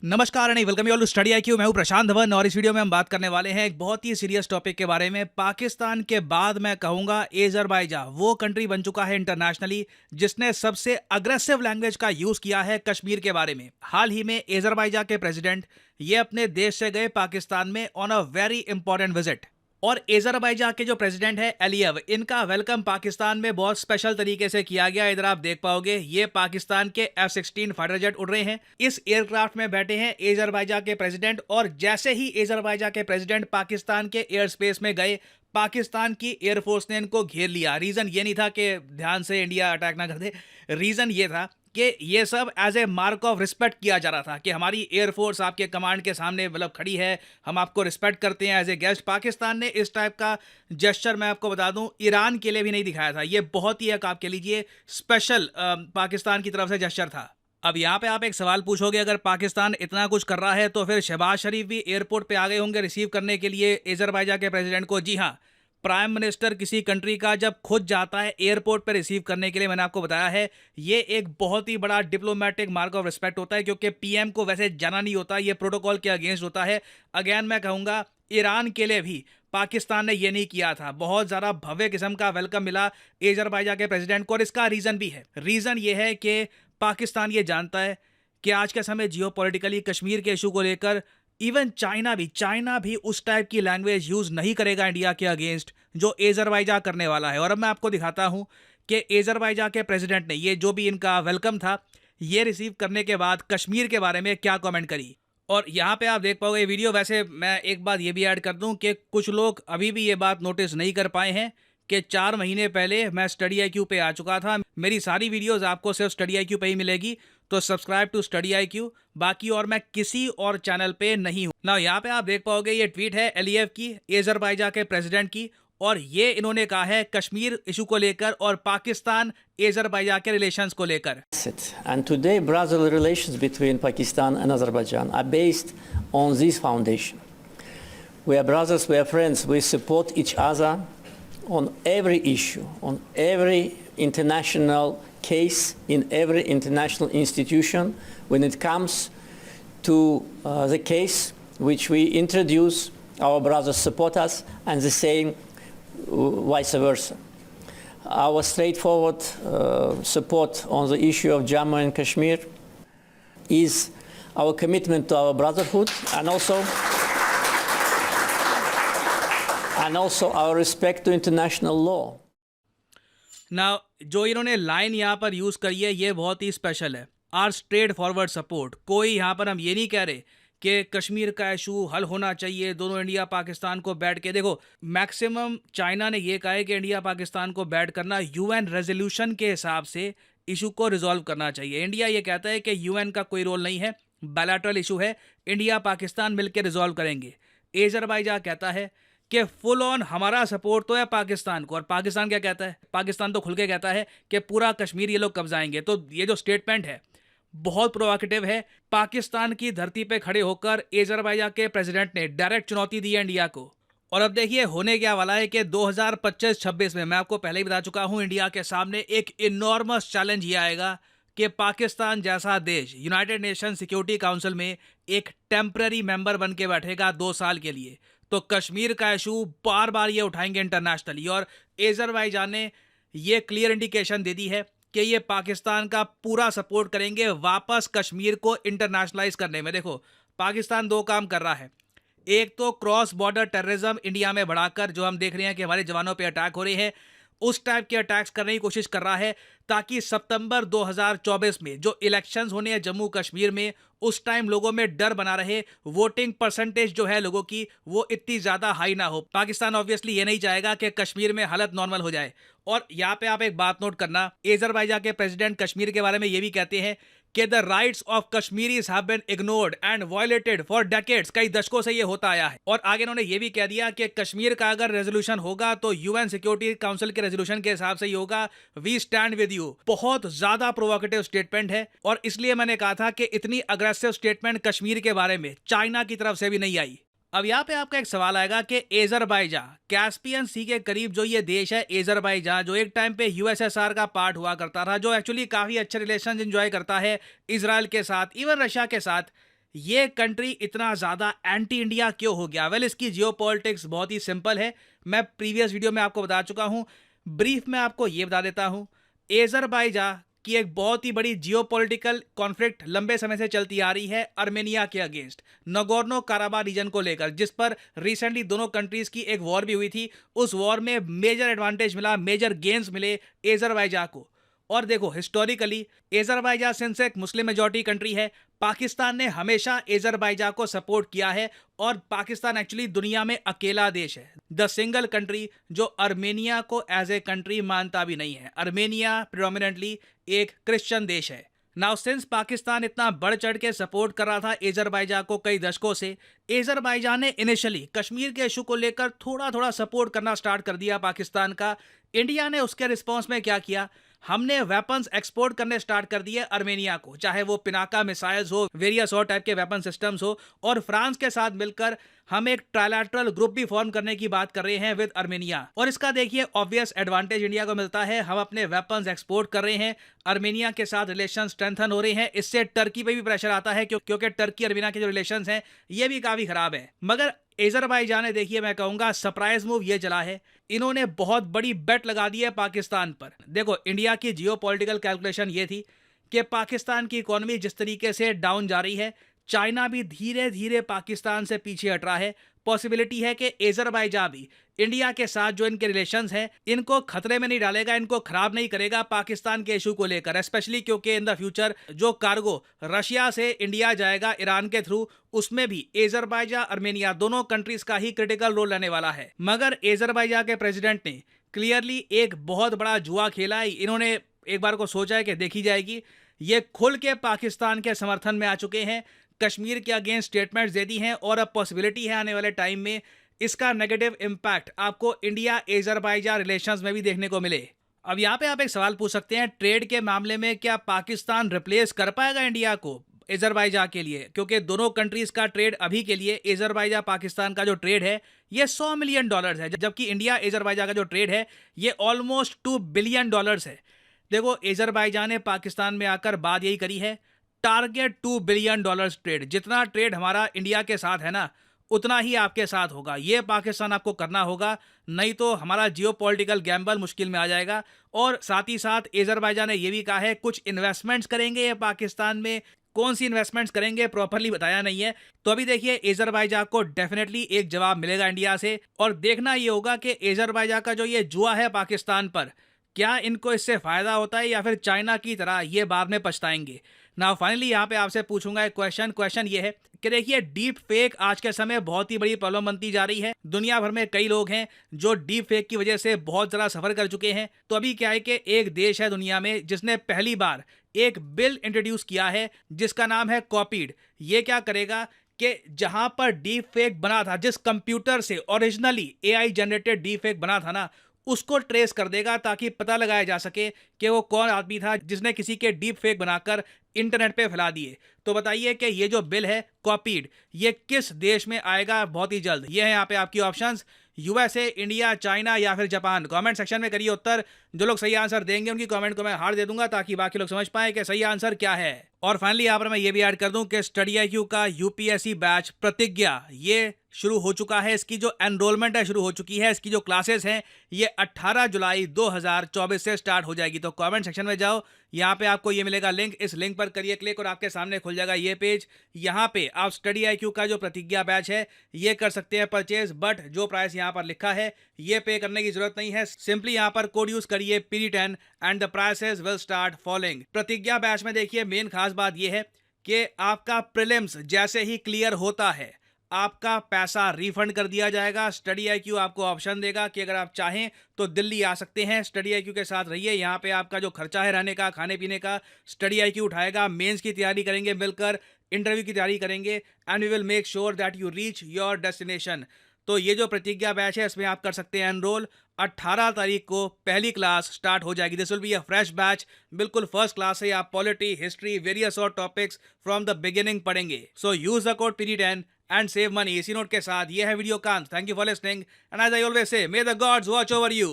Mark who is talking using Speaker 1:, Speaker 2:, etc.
Speaker 1: नमस्कार and welcome you all to study IQ. मैं हूं प्रशांत धवन और इस वीडियो में हम बात करने वाले हैं एक बहुत ही सीरियस टॉपिक के बारे में। पाकिस्तान के बाद मैं कहूंगा अज़रबैजान वो कंट्री बन चुका है इंटरनेशनली जिसने सबसे अग्रेसिव लैंग्वेज का यूज किया है कश्मीर के बारे में। हाल ही में अज़रबैजान के प्रेसिडेंट ये अपने देश से गए पाकिस्तान में on a very important visit और अज़रबैजान के जो प्रेसिडेंट है एलियव, इनका वेलकम पाकिस्तान में बहुत स्पेशल तरीके से किया गया। इधर आप देख पाओगे ये पाकिस्तान के F-16 फाइटर जेट उड़ रहे हैं। इस एयरक्राफ्ट में बैठे हैं अज़रबैजान के प्रेसिडेंट और जैसे ही अज़रबैजान के प्रेसिडेंट पाकिस्तान के एयर स्पेस में गए, पाकिस्तान की एयरफोर्स ने इनको घेर लिया। रीजन ये नहीं था कि ध्यान से इंडिया अटैक ना कर दे, रीजन ये था कि ये सब as a mark of respect किया जा रहा था कि हमारी एयरफोर्स आपके कमांड के सामने मतलब खड़ी है, हम आपको रिस्पेक्ट करते हैं एज ए गेस्ट। पाकिस्तान ने इस टाइप का जेस्चर, मैं आपको बता दूं, ईरान के लिए भी नहीं दिखाया था। ये बहुत ही एक आप कह लीजिए स्पेशल पाकिस्तान की तरफ से जेस्चर था। अब यहाँ पे आप एक सवाल पूछोगे, अगर पाकिस्तान इतना कुछ कर रहा है तो फिर शहबाज शरीफ भी एयरपोर्ट पे आ गए होंगे रिसीव करने के लिए अज़रबैजान के प्रेसिडेंट को। जी हाँ, प्राइम मिनिस्टर किसी कंट्री का जब खुद जाता है एयरपोर्ट पर रिसीव करने के लिए, मैंने आपको बताया है ये एक बहुत ही बड़ा डिप्लोमेटिक मार्क ऑफ रिस्पेक्ट होता है, क्योंकि पीएम को वैसे जाना नहीं होता, ये प्रोटोकॉल के अगेंस्ट होता है। अगेन मैं कहूँगा ईरान के लिए भी पाकिस्तान ने ये नहीं किया था। बहुत ज़्यादा भव्य किस्म का वेलकम मिला अज़रबैजान के प्रेसिडेंट को और इसका रीज़न भी है। रीज़न ये है कि पाकिस्तान ये जानता है कि आज के समय जियोपॉलिटिकली कश्मीर के इशू को लेकर इवन चाइना भी उस टाइप की लैंग्वेज यूज़ नहीं करेगा इंडिया के अगेंस्ट जो अज़रबैजान करने वाला है। और अब मैं आपको दिखाता हूं कि अज़रबैजान के प्रेसिडेंट ने ये जो भी इनका वेलकम था, ये रिसीव करने के बाद कश्मीर के बारे में क्या कमेंट करी। और यहाँ पे आप देख पाओगे वीडियो। वैसे मैं एक बात ये भी ऐड कर दूं कि कुछ लोग अभी भी ये बात नोटिस नहीं कर पाए हैं कि 4 महीने पहले मैं स्टडी आईक्यू पे आ चुका था। मेरी सारी वीडियोस आपको सिर्फ स्टडी आईक्यू पे ही मिलेगी, तो सब्सक्राइब टू स्टडी आईक्यू। बाकी और मैं किसी और चैनल पे नहीं हूँ ना। यहाँ पे आप देख पाओगे ये ट्वीट है एलियव की, अज़रबैजान के प्रेसिडेंट की, और ये इन्होंने कहा है कश्मीर इशू को लेकर और पाकिस्तान अज़रबैजान के रिलेशंस को लेकर।
Speaker 2: And today brotherly relations between Pakistan and Azerbaijan are based on this foundation. We are brothers, we are friends, we support each other on every issue, on every international case, in every international institution. When it comes to the case which we introduce, our brothers support us, and the same vice versa. Our straightforward support on the issue of Jammu and Kashmir is our commitment to our brotherhood, and also our respect to international law.
Speaker 1: Now, जो इन्होंने line यहाँ पर use करी है ये बहुत ही special है। Are straightforward support. कोई यहाँ पर हम ये नहीं कह रहे कि कश्मीर का इशू हल होना चाहिए, दोनों इंडिया पाकिस्तान को बैठ के। देखो, मैक्सिमम चाइना ने ये कहा है कि इंडिया पाकिस्तान को बैठ करना यूएन रेजोल्यूशन के हिसाब से इशू को रिजॉल्व करना चाहिए। इंडिया ये कहता है कि यूएन का कोई रोल नहीं है, बायलैटरल इशू है, इंडिया पाकिस्तान मिलकर रिजॉल्व करेंगे। अज़रबैजान कहता है कि फुल ऑन हमारा सपोर्ट तो है पाकिस्तान को, और पाकिस्तान क्या कहता है? पाकिस्तान तो खुल के कहता है कि पूरा कश्मीर ये लोग कब्जाएंगे। तो ये जो स्टेटमेंट है बहुत प्रोवोकेटिव है। पाकिस्तान की धरती पे खड़े होकर अज़रबैजान के प्रेसिडेंट ने डायरेक्ट चुनौती दी है इंडिया को। और अब देखिए होने क्या वाला है कि 2025-26 में, मैं आपको पहले ही बता चुका हूं, इंडिया के सामने एक इनॉर्मस चैलेंज ये आएगा कि पाकिस्तान जैसा देश यूनाइटेड नेशन सिक्योरिटी काउंसिल में एक टेम्पररी मेंबर बन के बैठेगा 2 साल के लिए। तो कश्मीर का इशू बार बार ये उठाएंगे इंटरनेशनली, और अज़रबैजान ने ये क्लियर इंडिकेशन दे दी है कि ये पाकिस्तान का पूरा सपोर्ट करेंगे वापस कश्मीर को इंटरनेशनलाइज करने में। देखो, पाकिस्तान 2 काम कर रहा है। एक तो क्रॉस बॉर्डर टेररिज्म इंडिया में बढ़ाकर, जो हम देख रहे हैं कि हमारे जवानों पे अटैक हो रहे हैं, उस टाइप के अटैक्स करने की कोशिश कर रहा है ताकि सितंबर 2024 में जो इलेक्शंस होने हैं जम्मू कश्मीर में, उस टाइम लोगों में डर बना रहे, वोटिंग परसेंटेज जो है लोगों की वो इतनी ज़्यादा हाई ना हो। पाकिस्तान ऑब्वियसली ये नहीं चाहेगा कि कश्मीर में हालत नॉर्मल हो जाए। और यहाँ पे आप एक बात नोट करना, अज़रबैजान के प्रेसिडेंट कश्मीर के बारे में ये भी कहते हैं कि the rights of Kashmiris have been ignored and violated for decades. कई दशकों से ये होता आया है। और आगे इन्होंने ये भी कह दिया कि कश्मीर का अगर रेजोल्यूशन होगा तो यूएन सिक्योरिटी काउंसिल के रेजोल्यूशन के हिसाब से ही होगा। We stand with you. बहुत ज्यादा प्रोवोकेटिव स्टेटमेंट है, और इसलिए मैंने कहा था कि इतनी अग्रेसिव स्टेटमेंट कश्मीर के बारे में चाइना की तरफ से भी नहीं आई। अब यहाँ पे आपका एक सवाल आएगा कि अज़रबैजान, कैस्पियन सी के करीब जो ये देश है अज़रबैजान, जो एक टाइम पे यूएसएसआर का पार्ट हुआ करता था, जो एक्चुअली काफ़ी अच्छे रिलेशन एंजॉय करता है इजराइल के साथ, इवन रशिया के साथ, ये कंट्री इतना ज़्यादा एंटी इंडिया क्यों हो गया? वेल, इसकी जियोपॉलिटिक्स बहुत ही सिंपल है। मैं प्रीवियस वीडियो में आपको बता चुका हूँ। ब्रीफ में आपको ये बता देता हूँ। एज़रबाईजान की एक बहुत ही बड़ी जियोपॉलिटिकल कॉन्फ्लिक्ट लंबे समय से चलती आ रही है अर्मेनिया के अगेंस्ट, नगोर्नो काराबाख रीजन को लेकर, जिस पर रिसेंटली दोनों कंट्रीज की एक वॉर भी हुई थी। उस वॉर में मेजर एडवांटेज मिला, मेजर गेन्स मिले एज़रबाईजान को। और देखो, हिस्टोरिकली एज़रबाईजान सिंस एक मुस्लिम मेजॉरिटी कंट्री है, पाकिस्तान ने हमेशा एज़रबाईजान को सपोर्ट किया है। और पाकिस्तान एक्चुअली दुनिया में अकेला देश है, द सिंगल कंट्री, जो अर्मेनिया को एज ए कंट्री मानता भी नहीं है। अर्मेनिया प्रेडोमिनेंटली एक क्रिश्चियन देश है। नाउ सिंस पाकिस्तान इतना बढ़ चढ़ के सपोर्ट कर रहा था एज़रबाईजान को कई दशकों से, एज़रबाईजान ने इनिशियली कश्मीर के इशू को लेकर थोड़ा थोड़ा सपोर्ट करना स्टार्ट कर दिया पाकिस्तान का। इंडिया ने उसके रिस्पॉन्स में क्या किया? हमने वेपन्स एक्सपोर्ट करने स्टार्ट कर दिए अर्मेनिया को, चाहे वो पिनाका मिसाइल्स हो, वेरियस और टाइप के वेपन सिस्टम्स हो। और फ्रांस के साथ मिलकर हम एक ट्राइलैटरल ग्रुप भी फॉर्म करने की बात कर रहे हैं विद अर्मेनिया। और इसका देखिए ऑब्वियस एडवांटेज इंडिया को मिलता है, हम अपने वेपन्स एक्सपोर्ट कर रहे हैं, अर्मेनिया के साथ रिलेशन स्ट्रेंथन हो रहे हैं। इससे टर्की पे भी प्रेशर आता है, क्योंकि टर्की अर्मेनिया के जो रिलेशन हैं ये भी काफी खराब है। मगर एज़रबाईजान ने, देखिए मैं कहूंगा, सरप्राइज मूव ये चला है, इन्होंने बहुत बड़ी बेट लगा दी है पाकिस्तान पर। देखो, इंडिया की जियोपॉलिटिकल कैलकुलेशन ये थी कि पाकिस्तान की इकोनॉमी जिस तरीके से डाउन जा रही है, चाइना भी धीरे धीरे पाकिस्तान से पीछे हट रहा है। पॉसिबिलिटी है कि एज़रबाईजान भी इंडिया के साथ जो इनके रिलेशंस हैं इनको खतरे में नहीं डालेगा, इनको खराब नहीं करेगा पाकिस्तान के इशू को लेकर, स्पेशली क्योंकि इन द फ्यूचर जो कार्गो रशिया से इंडिया जाएगा ईरान के थ्रू, उसमें भी एज़रबाईजान अर्मेनिया दोनों कंट्रीज का ही क्रिटिकल रोल रहने वाला है। मगर एज़रबाईजान के प्रेसिडेंट ने क्लियरली एक बहुत बड़ा जुआ खेला है। इन्होंने एक बार को सोचा है कि देखी जाएगी। ये खुल के पाकिस्तान के समर्थन में आ चुके हैं, कश्मीर के अगेंस्ट स्टेटमेंट्स दे दी हैं। और अब पॉसिबिलिटी है आने वाले टाइम में इसका नेगेटिव इम्पैक्ट आपको इंडिया एज़रबाईजान रिलेशंस में भी देखने को मिले। अब यहाँ पे आप एक सवाल पूछ सकते हैं, ट्रेड के मामले में क्या पाकिस्तान रिप्लेस कर पाएगा इंडिया को एज़रबाईजान के लिए? क्योंकि दोनों कंट्रीज का ट्रेड अभी के लिए, एज़रबाईजान पाकिस्तान का जो ट्रेड है ये $100 मिलियन है, जबकि इंडिया एज़रबाईजान का जो ट्रेड है ये ऑलमोस्ट $2 बिलियन है। देखो, एज़रबाईजान ने पाकिस्तान में आकर बात यही करी है, टारगेट $2 बिलियन ट्रेड। जितना ट्रेड हमारा इंडिया के साथ है ना, उतना ही आपके साथ होगा। ये पाकिस्तान आपको करना होगा, नहीं तो हमारा जियोपॉलिटिकल गैम्बल मुश्किल में आ जाएगा। और साथ ही साथ एज़रबाईजान ने यह भी कहा है कुछ इन्वेस्टमेंट्स करेंगे ये पाकिस्तान में। कौन सी इन्वेस्टमेंट्स करेंगे प्रॉपर्ली बताया नहीं है। तो अभी देखिए, एज़रबाईजान को डेफिनेटली एक जवाब मिलेगा इंडिया से। और देखना ये होगा कि एज़रबाईजान का जो ये जुआ है पाकिस्तान पर, क्या इनको इससे फायदा होता है या फिर चाइना की तरह ये बाद में पछताएंगे। नाउ फाइनली यहाँ पे आपसे पूछूंगा एक क्वेश्चन ये है कि देखिए, डीप फेक आज के समय बहुत ही बड़ी प्रॉब्लम बनती जा रही है। दुनिया भर में कई लोग हैं जो डीप फेक की वजह से बहुत ज़्यादा सफ़र कर चुके हैं। तो अभी क्या है कि एक देश है दुनिया में जिसने पहली बार एक बिल इंट्रोड्यूस किया है जिसका नाम है कॉपीड। ये क्या करेगा कि जहां पर डीप फेक बना था, जिस कंप्यूटर से originally AI generated deep fake बना था ना, उसको ट्रेस कर देगा ताकि पता लगाया जा सके कि वो कौन आदमी था जिसने किसी के डीप फेक बनाकर इंटरनेट पे फैला दिए। तो बताइए कि ये जो बिल है कॉपीड, ये किस देश में आएगा बहुत ही जल्द। ये है यहाँ पे आपकी ऑप्शंस, यूएसए, इंडिया, चाइना या फिर जापान। कमेंट सेक्शन में करिए उत्तर। जो लोग सही आंसर देंगे उनकी कमेंट को मैं हार दे दूंगा ताकि बाकी लोग समझ पाए कि सही आंसर क्या है। और फाइनली यहाँ पर मैं ये भी ऐड कर दूं कि स्टडी IQ का यूपीएससी बैच प्रतिज्ञा ये शुरू हो चुका है। इसकी जो एनरोलमेंट है शुरू हो चुकी है। इसकी जो क्लासेस हैं ये 18 जुलाई 2024 से स्टार्ट हो जाएगी। तो कमेंट सेक्शन में जाओ, यहाँ पे आपको ये मिलेगा लिंक, इस लिंक पर करिए क्लिक और आपके सामने खुल जाएगा ये पेज। यहाँ पे आप स्टडी IQ का जो प्रतिज्ञा बैच है ये कर सकते हैं परचेज, बट जो प्राइस यहाँ पर लिखा है ये पे करने की जरूरत नहीं है। सिंपली यहाँ पर कोड यूज करिए PD10 and the prices will start following. प्रतिज्ञा बैच में देखिए मेन खास बात ये है कि आपका प्रीलिम्स जैसे ही क्लियर होता है आपका पैसा रिफंड कर दिया जाएगा। स्टडी IQ आपको ऑप्शन देगा कि अगर आप चाहें तो दिल्ली आ सकते हैं, स्टडी IQ के साथ रहिए। यहाँ पे आपका जो खर्चा है रहने का, खाने पीने का, स्टडी IQ उठाएगा। मेंस की तैयारी करेंगे मिलकर, इंटरव्यू की तैयारी करेंगे and we will make sure that you reach your destination. तो ये जो प्रतिज्ञा बैच है इसमें आप कर सकते हैं एनरोल। 18 तारीख को पहली क्लास स्टार्ट हो जाएगी। This will be a fresh batch, बिल्कुल फर्स्ट क्लास से आप पॉलिटी, हिस्ट्री, वेरियस और टॉपिक्स फ्रॉम द बिगिनिंग पढ़ेंगे। So use the code PD10 and save money. इसी नोट के साथ ये है वीडियो का अंत। Thank you for listening and as I always say, may the gods watch over you.